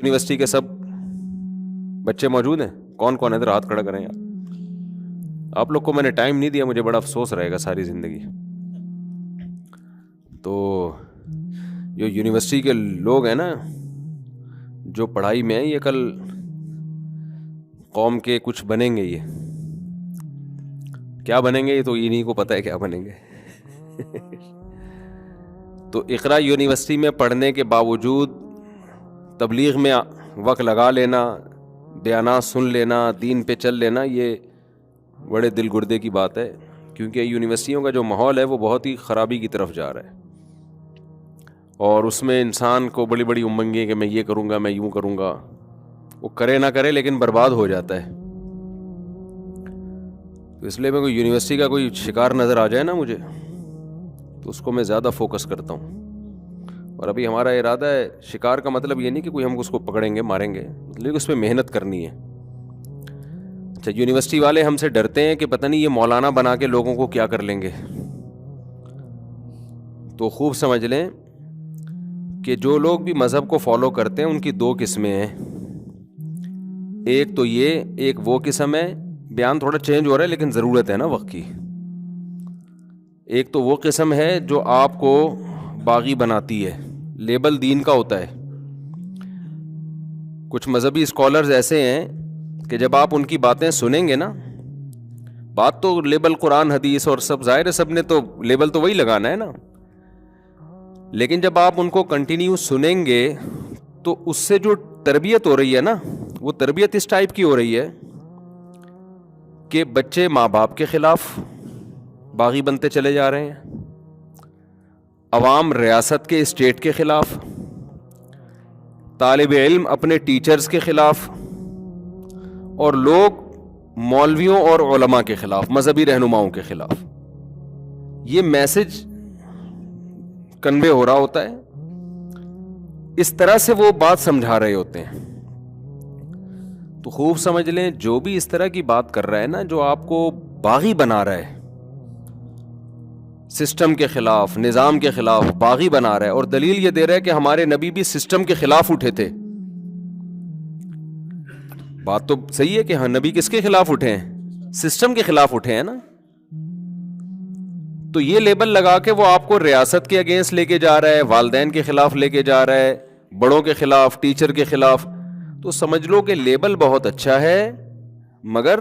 University کے سب بچے موجود ہیں؟ کون کون ہے ادھر ہاتھ کھڑا کریں یار. آپ لوگ کو میں نے ٹائم نہیں دیا, مجھے بڑا افسوس رہے گا ساری زندگی. تو جو یونیورسٹی کے لوگ ہیں نا, جو پڑھائی میں ہیں, یہ کل قوم کے کچھ بنیں گے. یہ کیا بنیں گے یہ تو انہیں کو پتہ ہے کیا بنیں گے. تو اقرا یونیورسٹی میں پڑھنے کے باوجود تبلیغ میں وقت لگا لینا, بیانات سن لینا, دین پہ چل لینا, یہ بڑے دل گردے کی بات ہے. کیونکہ یونیورسٹیوں کا جو ماحول ہے وہ بہت ہی خرابی کی طرف جا رہا ہے, اور اس میں انسان کو بڑی بڑی امنگیں کہ میں یہ کروں گا, میں یوں کروں گا, وہ کرے نہ کرے لیکن برباد ہو جاتا ہے. تو اس لیے میں کوئی یونیورسٹی کا کوئی شکار نظر آ جائے نا مجھے, تو اس کو میں زیادہ فوکس کرتا ہوں. اور ابھی ہمارا ارادہ ہے, شکار کا مطلب یہ نہیں کہ کوئی ہم اس کو پکڑیں گے ماریں گے, لیکن اس پہ محنت کرنی ہے. اچھا, یونیورسٹی والے ہم سے ڈرتے ہیں کہ پتہ نہیں یہ مولانا بنا کے لوگوں کو کیا کر لیں گے. تو خوب سمجھ لیں کہ جو لوگ بھی مذہب کو فالو کرتے ہیں ان کی دو قسمیں ہیں. ایک تو یہ, ایک وہ قسم ہے, بیان تھوڑا چینج ہو رہا ہے لیکن ضرورت ہے نا وقت کی. ایک تو وہ قسم ہے جو آپ کو باغی بناتی ہے, لیبل دین کا ہوتا ہے. کچھ مذہبی اسکالرز ایسے ہیں کہ جب آپ ان کی باتیں سنیں گے نا, بات تو لیبل قرآن حدیث اور سب ظاہر ہے, سب نے تو لیبل تو وہی لگانا ہے نا, لیکن جب آپ ان کو کنٹینیو سنیں گے تو اس سے جو تربیت ہو رہی ہے نا, وہ تربیت اس ٹائپ کی ہو رہی ہے کہ بچے ماں باپ کے خلاف باغی بنتے چلے جا رہے ہیں, عوام ریاست کے اسٹیٹ کے خلاف, طالب علم اپنے ٹیچرز کے خلاف, اور لوگ مولویوں اور علماء کے خلاف, مذہبی رہنماؤں کے خلاف. یہ میسج کنوے ہو رہا ہوتا ہے, اس طرح سے وہ بات سمجھا رہے ہوتے ہیں. تو خوب سمجھ لیں, جو بھی اس طرح کی بات کر رہا ہے نا, جو آپ کو باغی بنا رہا ہے, سسٹم کے خلاف, نظام کے خلاف باغی بنا رہا ہے, اور دلیل یہ دے رہا ہے کہ ہمارے نبی بھی سسٹم کے خلاف اٹھے تھے. بات تو صحیح ہے کہ ہاں, نبی کس کے خلاف اٹھے ہیں؟ سسٹم کے خلاف اٹھے ہیں نا. تو یہ لیبل لگا کے وہ آپ کو ریاست کے اگینسٹ لے کے جا رہا ہے, والدین کے خلاف لے کے جا رہا ہے, بڑوں کے خلاف, ٹیچر کے خلاف. تو سمجھ لو کہ لیبل بہت اچھا ہے, مگر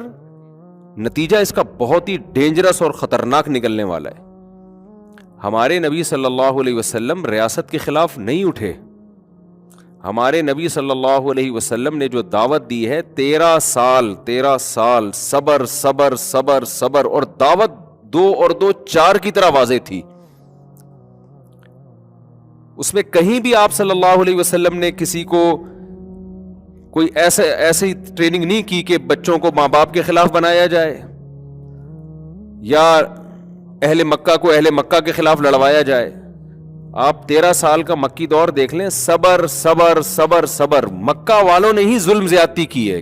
نتیجہ اس کا بہت ہی ڈینجرس اور خطرناک نکلنے والا ہے. ہمارے نبی صلی اللہ علیہ وسلم ریاست کے خلاف نہیں اٹھے. ہمارے نبی صلی اللہ علیہ وسلم نے جو دعوت دی ہے, 13 سال صبر صبر صبر صبر, اور دعوت 2 اور 2 4 کی طرح واضح تھی. اس میں کہیں بھی آپ صلی اللہ علیہ وسلم نے کسی کو کوئی ایسی ٹریننگ نہیں کی کہ بچوں کو ماں باپ کے خلاف بنایا جائے, یا اہل مکہ کو اہل مکہ کے خلاف لڑوایا جائے. آپ 13 سال کا مکی دور دیکھ لیں, صبر صبر صبر صبر. مکہ والوں نے ہی ظلم زیادتی کی ہے.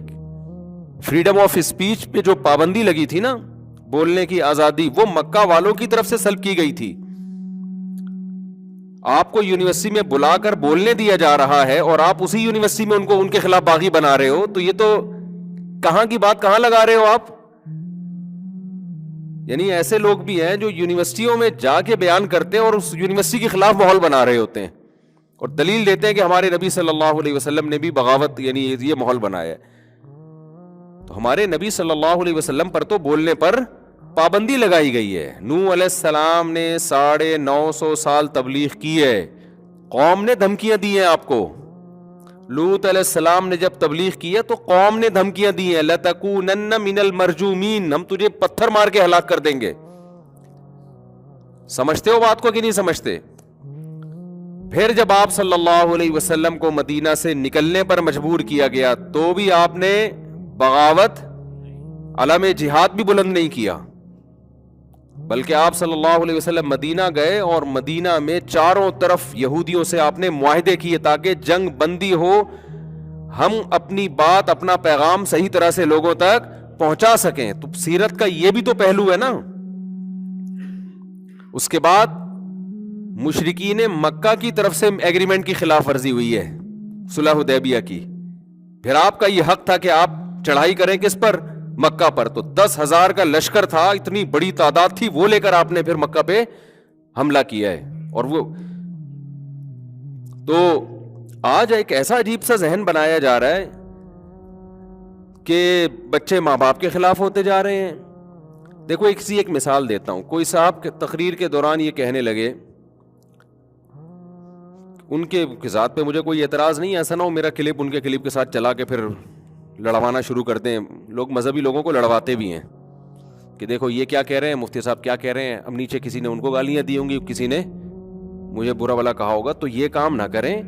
فریڈم آف اسپیچ پہ جو پابندی لگی تھی نا, بولنے کی آزادی, وہ مکہ والوں کی طرف سے سلب کی گئی تھی. آپ کو یونیورسٹی میں بلا کر بولنے دیا جا رہا ہے, اور آپ اسی یونیورسٹی میں ان کے خلاف باغی بنا رہے ہو. تو یہ تو کہاں کی بات کہاں لگا رہے ہو آپ. یعنی ایسے لوگ بھی ہیں جو یونیورسٹیوں میں جا کے بیان کرتے ہیں اور اس یونیورسٹی کے خلاف ماحول بنا رہے ہوتے ہیں, اور دلیل دیتے ہیں کہ ہمارے نبی صلی اللہ علیہ وسلم نے بھی بغاوت, یعنی یہ ماحول بنایا ہے. تو ہمارے نبی صلی اللہ علیہ وسلم پر تو بولنے پر پابندی لگائی گئی ہے. نوح علیہ السلام نے 950 سال تبلیغ کی ہے, قوم نے دھمکیاں دی ہیں آپ کو. لوط علیہ السلام نے جب تبلیغ کی ہے تو قوم نے دھمکیاں دی ہیں, لَتَكُونَنَّ مِنَ الْمَرْجُومِينَ, ہم تجھے پتھر مار کے ہلاک کر دیں گے. سمجھتے ہو بات کو کہ نہیں سمجھتے؟ پھر جب آپ صلی اللہ علیہ وسلم کو مدینہ سے نکلنے پر مجبور کیا گیا تو بھی آپ نے بغاوت, علم جہاد بھی بلند نہیں کیا, بلکہ آپ صلی اللہ علیہ وسلم مدینہ گئے اور مدینہ میں چاروں طرف یہودیوں سے آپ نے معاہدے کیے تاکہ جنگ بندی ہو, ہم اپنی بات, اپنا پیغام صحیح طرح سے لوگوں تک پہنچا سکیں. تو سیرت کا یہ بھی تو پہلو ہے نا. اس کے بعد مشرکین مکہ کی طرف سے ایگریمنٹ کی خلاف ورزی ہوئی ہے, صلح حدیبیہ کی. پھر آپ کا یہ حق تھا کہ آپ چڑھائی کریں کس پر؟ مکہ پر. تو 10,000 کا لشکر تھا, اتنی بڑی تعداد تھی, وہ لے کر آپ نے پھر مکہ پہ حملہ کیا ہے. اور وہ تو آج ایک ایسا عجیب سا ذہن بنایا جا رہا ہے کہ بچے ماں باپ کے خلاف ہوتے جا رہے ہیں. دیکھو ایک مثال دیتا ہوں. کوئی صاحب تقریر کے دوران یہ کہنے لگے, ان کے ذات پہ مجھے کوئی اعتراض نہیں, ایسا نہ ہو میرا کلپ ان کے کلپ کے ساتھ چلا کے پھر لڑوانا شروع کرتے ہیں. لوگ مذہبی لوگوں کو لڑواتے بھی ہیں کہ دیکھو یہ کیا کہہ رہے ہیں, مفتی صاحب کیا کہہ رہے ہیں. اب نیچے کسی نے ان کو گالیاں دی ہوں گی, کسی نے مجھے برا بھلا کہا ہوگا. تو یہ کام نہ کریں.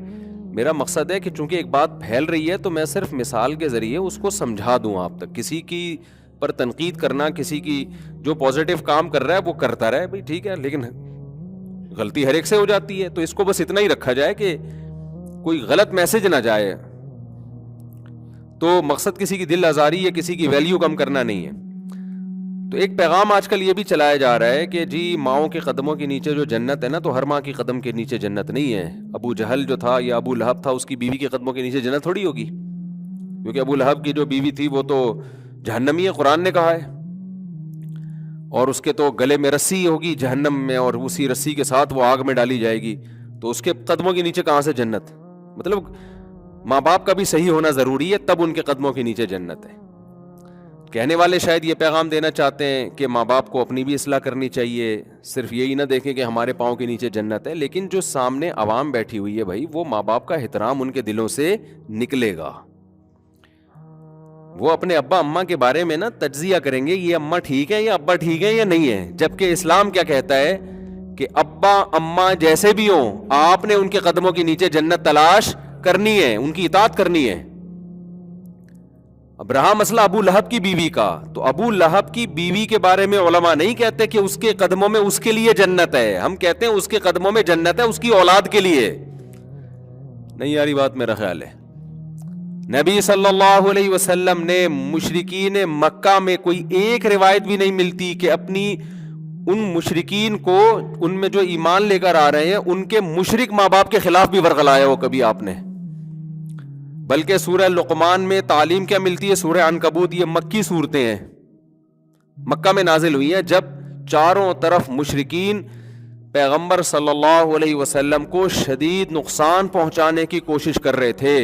میرا مقصد ہے کہ چونکہ ایک بات پھیل رہی ہے تو میں صرف مثال کے ذریعے اس کو سمجھا دوں آپ تک. کسی کی پر تنقید کرنا, کسی کی جو پازیٹیو کام کر رہا ہے وہ کرتا رہے بھائی, ٹھیک ہے, لیکن غلطی ہر ایک سے ہو جاتی ہے. تو اس کو بس اتنا ہی رکھا جائے کہ کوئی غلط میسج نہ جائے. تو مقصد کسی کی دل آزاری یا کسی کی ویلیو کم کرنا نہیں ہے. تو ایک پیغام آج کل یہ بھی چلایا جا رہا ہے کہ جی ماؤں کے قدموں کے نیچے جو جنت ہے نا, تو ہر ماں کی قدم کے نیچے جنت نہیں ہے. ابو جہل جو تھا یا ابو لہب تھا, اس کی بیوی کے قدموں کے نیچے جنت تھوڑی ہوگی, کیونکہ ابو لہب کی جو بیوی تھی وہ تو جہنمی ہے, قرآن نے کہا ہے. اور اس کے تو گلے میں رسی ہوگی جہنم میں, اور اسی رسی کے ساتھ وہ آگ میں ڈالی جائے گی. تو اس کے قدموں کے نیچے کہاں سے جنت؟ مطلب ماں باپ کا بھی صحیح ہونا ضروری ہے, تب ان کے قدموں کے نیچے جنت ہے. کہنے والے شاید یہ پیغام دینا چاہتے ہیں کہ ماں باپ کو اپنی بھی اصلاح کرنی چاہیے, صرف یہی نہ دیکھیں کہ ہمارے پاؤں کے نیچے جنت ہے. لیکن جو سامنے عوام بیٹھی ہوئی ہے بھائی, وہ ماں باپ کا احترام ان کے دلوں سے نکلے گا. وہ اپنے ابا اماں کے بارے میں نا تجزیہ کریں گے, یہ اماں ٹھیک ہے یا ابا ٹھیک ہے یا نہیں ہے. جبکہ اسلام کیا کہتا ہے کہ ابا اماں جیسے بھی ہوں, آپ نے ان کے قدموں کے نیچے جنت تلاش کرنی ہے, ان کی اطاعت کرنی ہے. اب رہا مسئلہ ابو لہب کی بیوی کا, تو ابو لہب کی بیوی کے بارے میں علماء نہیں کہتے کہ اس کے قدموں میں اس کے لیے جنت ہے. ہم کہتے ہیں اس کے قدموں میں جنت ہے اس کی اولاد کے لیے. نہیں یاری بات میرا خیال ہے. نبی صلی اللہ علیہ وسلم نے مشرکین مکہ میں کوئی ایک روایت بھی نہیں ملتی کہ اپنی ان مشرکین کو, ان میں جو ایمان لے کر آ رہے ہیں, ان کے مشرک ماں باپ کے خلاف بھی ورغلایا ہو کبھی آپ نے. بلکہ سورہ لقمان میں تعلیم کیا ملتی ہے, سورہ عنکبوت, یہ مکی صورتیں ہیں, مکہ میں نازل ہوئی ہیں, جب چاروں طرف مشرکین پیغمبر صلی اللہ علیہ وسلم کو شدید نقصان پہنچانے کی کوشش کر رہے تھے.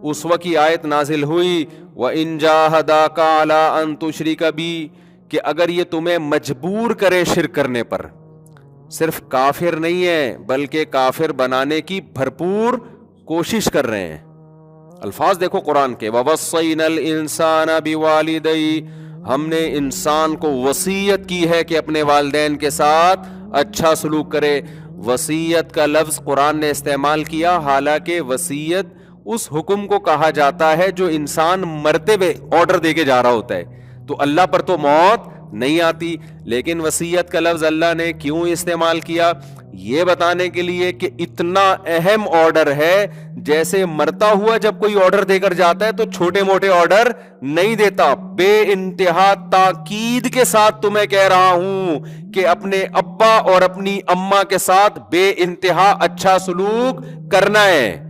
اس وقت یہ آیت نازل ہوئی وَإِن جَاهَدَاكَ عَلَىٰ أَن تُشْرِكَ بِي, کہ اگر یہ تمہیں مجبور کرے شرک کرنے پر, صرف کافر نہیں ہے بلکہ کافر بنانے کی بھرپور کوشش کر رہے ہیں. الفاظ دیکھو قرآن کے, وَوَصَّيْنَا الْإِنسَانَ بِوَالِدَيْهِ, ہم نے انسان کو وصیت کی ہے کہ اپنے والدین کے ساتھ اچھا سلوک کرے. وصیت کا لفظ قرآن نے استعمال کیا, حالانکہ وصیت اس حکم کو کہا جاتا ہے جو انسان مرتے ہوئے آرڈر دے کے جا رہا ہوتا ہے. تو اللہ پر تو موت نہیں آتی, لیکن وصیت کا لفظ اللہ نے کیوں استعمال کیا؟ یہ بتانے کے لیے کہ اتنا اہم آرڈر ہے. جیسے مرتا ہوا جب کوئی آرڈر دے کر جاتا ہے تو چھوٹے موٹے آرڈر نہیں دیتا, بے انتہا تاکید کے ساتھ تمہیں کہہ رہا ہوں کہ اپنے ابا اور اپنی اماں کے ساتھ بے انتہا اچھا سلوک کرنا ہے.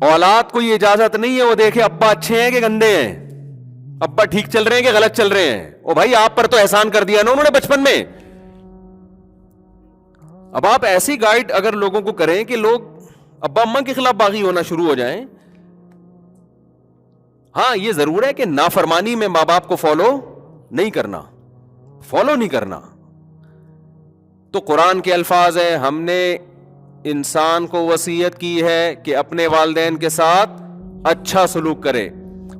اولاد کو یہ اجازت نہیں ہے وہ دیکھے ابا اچھے ہیں کہ گندے ہیں, ابا ٹھیک چل رہے ہیں کہ غلط چل رہے ہیں. او بھائی آپ پر تو احسان کر دیا نا انہوں نے بچپن میں. اب آپ ایسی گائیڈ اگر لوگوں کو کریں کہ لوگ ابا اماں کے خلاف باغی ہونا شروع ہو جائیں. ہاں یہ ضرور ہے کہ نافرمانی میں ماں باپ کو فالو نہیں کرنا. تو قرآن کے الفاظ ہیں, ہم نے انسان کو وصیت کی ہے کہ اپنے والدین کے ساتھ اچھا سلوک کرے.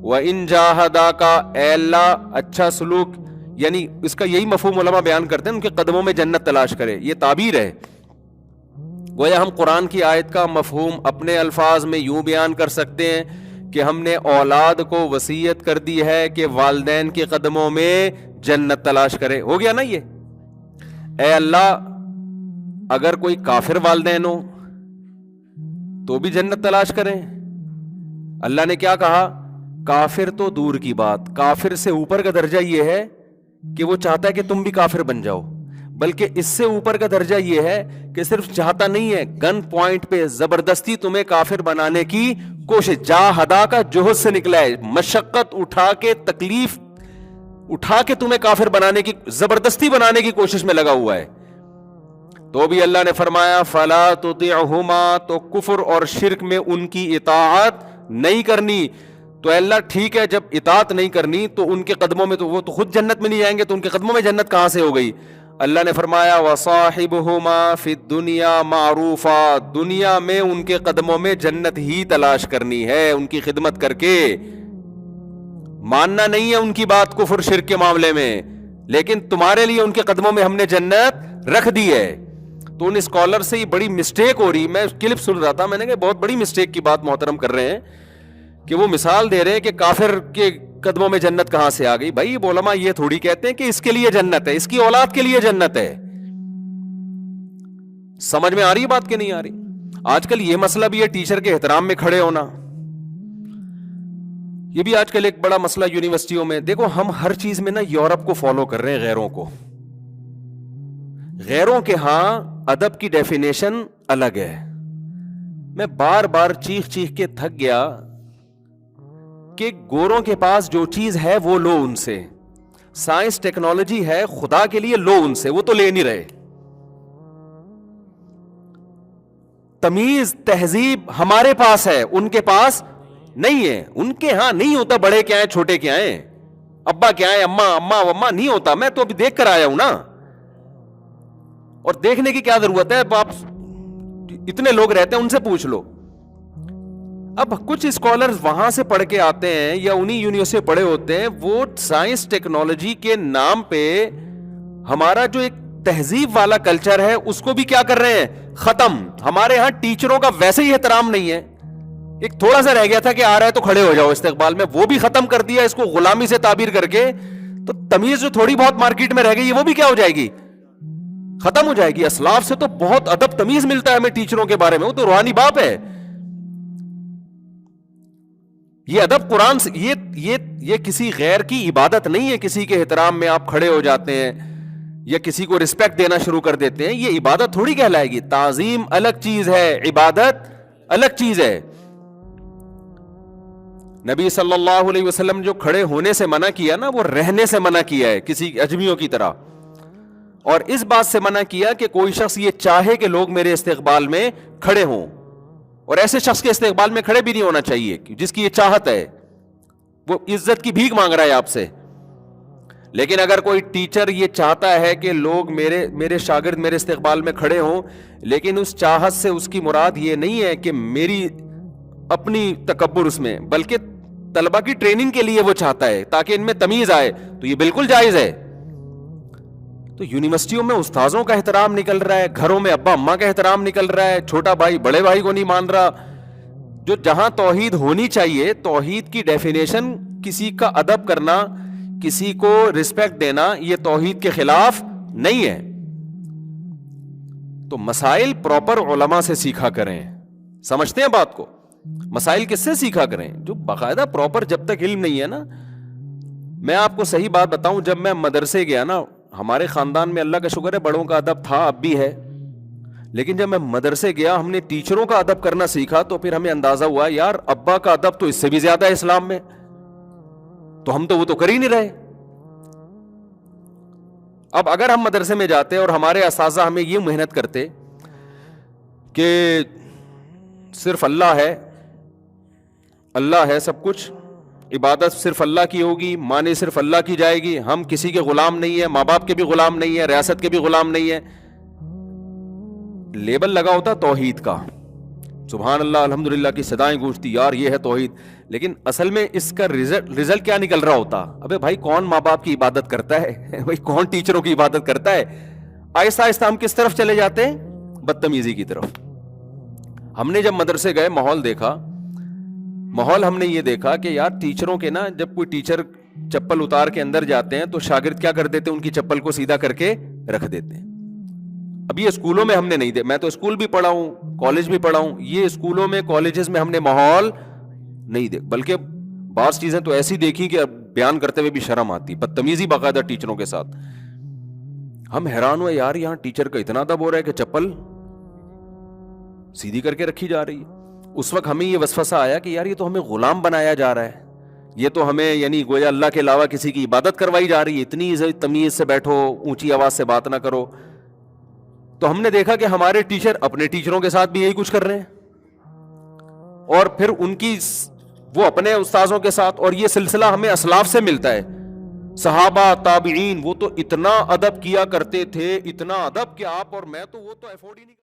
وَإِن جَاهَدَاكَ, اے اللہ اچھا سلوک, یعنی اس کا یہی مفہوم علماء بیان کرتے ہیں, ان کے قدموں میں جنت تلاش کرے. یہ تعبیر ہے. گویا ہم قرآن کی آیت کا مفہوم اپنے الفاظ میں یوں بیان کر سکتے ہیں کہ ہم نے اولاد کو وصیت کر دی ہے کہ والدین کے قدموں میں جنت تلاش کرے. ہو گیا نا یہ. اے اللہ اگر کوئی کافر والدین ہو تو بھی جنت تلاش کریں. اللہ نے کیا کہا؟ کافر تو دور کی بات, کافر سے اوپر کا درجہ یہ ہے کہ وہ چاہتا ہے کہ تم بھی کافر بن جاؤ. بلکہ اس سے اوپر کا درجہ یہ ہے کہ صرف چاہتا نہیں ہے، گن پوائنٹ پہ زبردستی تمہیں کافر بنانے کی کوشش، جاہدا کا جوہد سے نکلا ہے، مشقت اٹھا کے، تکلیف اٹھا کے تمہیں کافر بنانے کی، زبردستی بنانے کی کوشش میں لگا ہوا ہے۔ تو بھی اللہ نے فرمایا فلا تطعہما، تو کفر اور شرک میں ان کی اطاعت نہیں کرنی۔ تو اللہ ٹھیک ہے، جب اطاعت نہیں کرنی تو ان کے قدموں میں، تو وہ تو خود جنت میں نہیں جائیں گے، تو ان کے قدموں میں جنت کہاں سے ہو گئی؟ اللہ نے فرمایا وصاحبہما فی الدنیا معروفا، دنیا میں ان کے قدموں میں جنت ہی تلاش کرنی ہے، ان کی خدمت کر کے۔ ماننا نہیں ہے ان کی بات کفر شرک کے معاملے میں، لیکن تمہارے لیے ان کے قدموں میں ہم نے جنت رکھ دی ہے۔ تو ان اسکالر سے یہ بڑی مسٹیک ہو رہی، میں کلپ سن رہا تھا، میں نے کہا بہت بڑی مسٹیک کی بات محترم کر رہے ہیں کہ وہ مثال دے رہے ہیں کہ کافر کے قدموں میں جنت کہاں سے آ گئی۔ بھائی علماء یہ تھوڑی کہتے ہیں کہ اس کے لیے جنت ہے، اس کی اولاد کے لیے جنت ہے۔ سمجھ میں آ رہی ہے بات کہ نہیں آ رہی؟ آج کل یہ مسئلہ بھی ہے ٹیچر کے احترام میں کھڑے ہونا، یہ بھی آج کل ایک بڑا مسئلہ یونیورسٹیوں میں۔ دیکھو ہم ہر چیز میں نا یورپ کو فالو کر رہے ہیں، غیروں کو۔ غیروں کے ہاں ادب کی ڈیفینیشن الگ ہے۔ میں بار بار چیخ چیخ کے تھک گیا کہ گوروں کے پاس جو چیز ہے وہ لو ان سے، سائنس ٹیکنالوجی ہے، خدا کے لیے لو ان سے، وہ تو لے نہیں رہے۔ تمیز تہذیب ہمارے پاس ہے، ان کے پاس نہیں ہے۔ ان کے ہاں نہیں ہوتا بڑے کیا ہیں چھوٹے کیا ہیں، ابا کیا ہے، اما نہیں ہوتا۔ میں تو ابھی دیکھ کر آیا ہوں نا، اور دیکھنے کی کیا ضرورت ہے؟ آپ اتنے لوگ رہتے ہیں، ان سے پوچھ لو۔ اب کچھ اسکالرز وہاں سے پڑھ کے آتے ہیں یا انہی یونیورسٹی پڑھے ہوتے ہیں، وہ سائنس ٹیکنالوجی کے نام پہ ہمارا جو ایک تہذیب والا کلچر ہے اس کو بھی کیا کر رہے ہیں؟ ختم۔ ہمارے ہاں ٹیچروں کا ویسے ہی احترام نہیں ہے، ایک تھوڑا سا رہ گیا تھا کہ آ رہا ہے تو کھڑے ہو جاؤ استقبال میں، وہ بھی ختم کر دیا اس کو غلامی سے تعبیر کر کے۔ تو تمیز جو تھوڑی بہت مارکیٹ میں رہ گئی وہ بھی کیا ہو جائے گی؟ ختم ہو جائے گی۔ اسلاف سے تو بہت ادب تمیز ملتا ہے ہمیں ٹیچروں کے بارے میں، وہ تو روحانی باپ ہے۔ یہ ادب قرآن سے، یہ کسی غیر کی عبادت نہیں ہے، کسی کے احترام میں آپ کھڑے ہو جاتے ہیں یا کسی کو رسپیکٹ دینا شروع کر دیتے ہیں، یہ عبادت تھوڑی کہلائے گی۔ تعظیم الگ چیز ہے، عبادت الگ چیز ہے۔ نبی صلی اللہ علیہ وسلم جو کھڑے ہونے سے منع کیا نا، وہ رہنے سے منع کیا ہے کسی اجمیوں کی طرح، اور اس بات سے منع کیا کہ کوئی شخص یہ چاہے کہ لوگ میرے استقبال میں کھڑے ہوں، اور ایسے شخص کے استقبال میں کھڑے بھی نہیں ہونا چاہیے جس کی یہ چاہت ہے، وہ عزت کی بھیک مانگ رہا ہے آپ سے۔ لیکن اگر کوئی ٹیچر یہ چاہتا ہے کہ لوگ میرے شاگرد میرے استقبال میں کھڑے ہوں، لیکن اس چاہت سے اس کی مراد یہ نہیں ہے کہ میری اپنی تکبر اس میں، بلکہ طلبہ کی ٹریننگ کے لیے وہ چاہتا ہے تاکہ ان میں تمیز آئے، تو یہ بالکل جائز ہے۔ تو یونیورسٹیوں میں استاذوں کا احترام نکل رہا ہے، گھروں میں ابا اماں کا احترام نکل رہا ہے، چھوٹا بھائی بڑے بھائی کو نہیں مان رہا۔ جو جہاں توحید ہونی چاہیے، توحید کی ڈیفینیشن کسی کا ادب کرنا، کسی کو رسپیکٹ دینا، یہ توحید کے خلاف نہیں ہے۔ تو مسائل پراپر علماء سے سیکھا کریں، سمجھتے ہیں بات کو؟ مسائل کس سے سیکھا کریں؟ جو باقاعدہ پراپر، جب تک علم نہیں ہے نا۔ میں آپ کو صحیح بات بتاؤں، جب میں مدرسے گیا نا، ہمارے خاندان میں اللہ کا شکر ہے بڑوں کا ادب تھا، اب بھی ہے، لیکن جب میں مدرسے گیا ہم نے ٹیچروں کا ادب کرنا سیکھا، تو پھر ہمیں اندازہ ہوا یار ابا کا ادب تو اس سے بھی زیادہ ہے اسلام میں، تو ہم تو وہ تو کر ہی نہیں رہے۔ اب اگر ہم مدرسے میں جاتے اور ہمارے اساتذہ ہمیں یہ محنت کرتے کہ صرف اللہ ہے سب کچھ، عبادت صرف اللہ کی ہوگی، مانی صرف اللہ کی جائے گی، ہم کسی کے غلام نہیں ہیں، ماں باپ کے بھی غلام نہیں ہیں، ریاست کے بھی غلام نہیں ہیں، لیبل لگا ہوتا توحید کا، سبحان اللہ الحمدللہ کی صدائیں گونجتی، یار یہ ہے توحید، لیکن اصل میں اس کا رزلٹ کیا نکل رہا ہوتا؟ ابے بھائی کون ماں باپ کی عبادت کرتا ہے؟ بھائی کون ٹیچروں کی عبادت کرتا ہے؟ آہستہ آہستہ ہم کس طرف چلے جاتے ہیں؟ بدتمیزی کی طرف۔ ہم نے جب مدرسے گئے ماحول ہم نے یہ دیکھا کہ یار ٹیچروں کے نا، جب کوئی ٹیچر چپل اتار کے اندر جاتے ہیں تو شاگرد کیا کر دیتے ہیں؟ ان کی چپل کو سیدھا کر کے رکھ دیتے ہیں۔ اب یہ اسکولوں میں ہم نے نہیں میں تو اسکول بھی پڑھا ہوں، کالج بھی پڑھا ہوں، یہ اسکولوں میں کالجز میں ہم نے ماحول نہیں بلکہ بعض چیزیں تو ایسی دیکھی کہ بیان کرتے ہوئے بھی شرم آتی، بدتمیزی باقاعدہ ٹیچروں کے ساتھ۔ ہم حیران ہوئے یار یہاں ٹیچر کا اتنا ادب ہو رہا ہے کہ چپل سیدھی کر کے رکھی جا رہی ہے۔ اس وقت ہمیں یہ وسوسہ آیا کہ یار یہ تو ہمیں غلام بنایا جا رہا ہے، یہ تو ہمیں یعنی گویا اللہ کے علاوہ کسی کی عبادت کروائی جا رہی ہے، اتنی تمیز سے بیٹھو، اونچی آواز سے بات نہ کرو۔ تو ہم نے دیکھا کہ ہمارے ٹیچر اپنے ٹیچروں کے ساتھ بھی یہی کچھ کر رہے ہیں، اور پھر ان کی وہ اپنے استاذوں کے ساتھ، اور یہ سلسلہ ہمیں اسلاف سے ملتا ہے۔ صحابہ تابعین وہ تو اتنا ادب کیا کرتے تھے، اتنا ادب کہ آپ اور میں تو وہ تو افورڈ ہی نہیں